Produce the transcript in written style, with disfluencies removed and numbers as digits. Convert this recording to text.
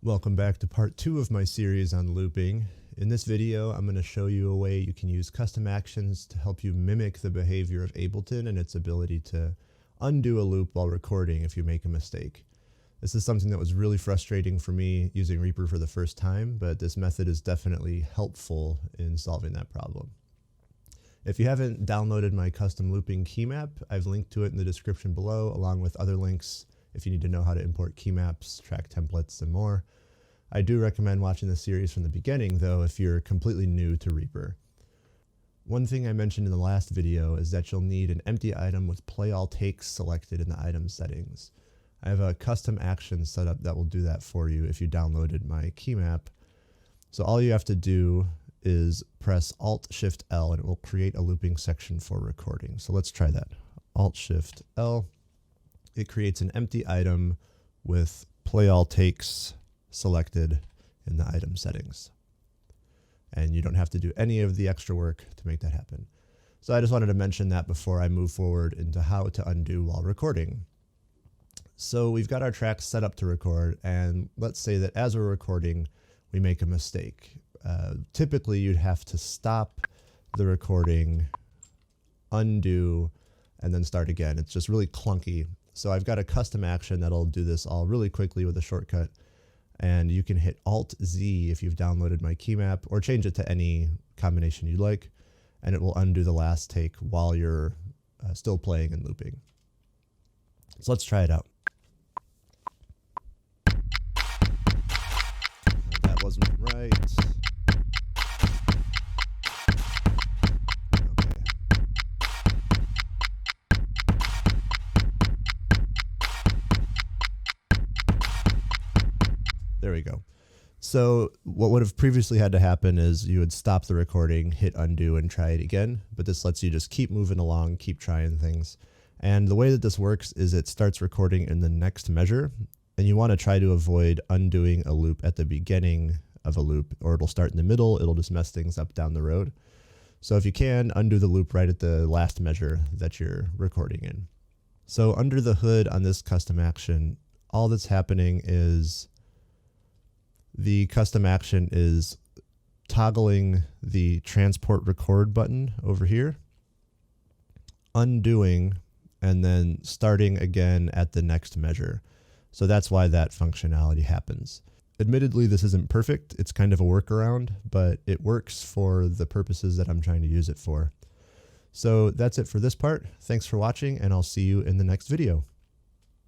Welcome back to part 2 of my series on looping. In this video, I'm going to show you a way you can use custom actions to help you mimic the behavior of Ableton and its ability to undo a loop while recording if you make a mistake. This is something that was really frustrating for me using Reaper for the first time, but this method is definitely helpful in solving that problem. If you haven't downloaded my custom looping keymap, I've linked to it in the description below, along with other links if you need to know how to import keymaps, track templates, and more. I do recommend watching this series from the beginning, though, if you're completely new to Reaper. One thing I mentioned in the last video is that you'll need an empty item with play all takes selected in the item settings. I have a custom action set up that will do that for you if you downloaded my keymap. So all you have to do is press Alt-Shift-L and it will create a looping section for recording. So let's try that. Alt-Shift-L. It creates an empty item with play all takes selected in the item settings. And you don't have to do any of the extra work to make that happen. So I just wanted to mention that before I move forward into how to undo while recording. So we've got our tracks set up to record, and let's say that as we're recording, we make a mistake. Typically, you'd have to stop the recording, undo, and then start again. It's just really clunky. So I've got a custom action that'll do this all really quickly with a shortcut. And you can hit Alt-Z if you've downloaded my keymap, or change it to any combination you like, and it will undo the last take while you're still playing and looping. So let's try it out. That wasn't right. There we go. So what would have previously had to happen is you would stop the recording, hit undo, and try it again. But this lets you just keep moving along, keep trying things. And the way that this works is it starts recording in the next measure. And you want to try to avoid undoing a loop at the beginning of a loop, or it'll start in the middle. It'll just mess things up down the road. So if you can, undo the loop right at the last measure that you're recording in. So under the hood on this custom action, all that's happening is the custom action is toggling the transport record button over here, undoing, and then starting again at the next measure. So that's why that functionality happens. Admittedly, this isn't perfect. It's kind of a workaround, but it works for the purposes that I'm trying to use it for. So that's it for this part. Thanks for watching, and I'll see you in the next video.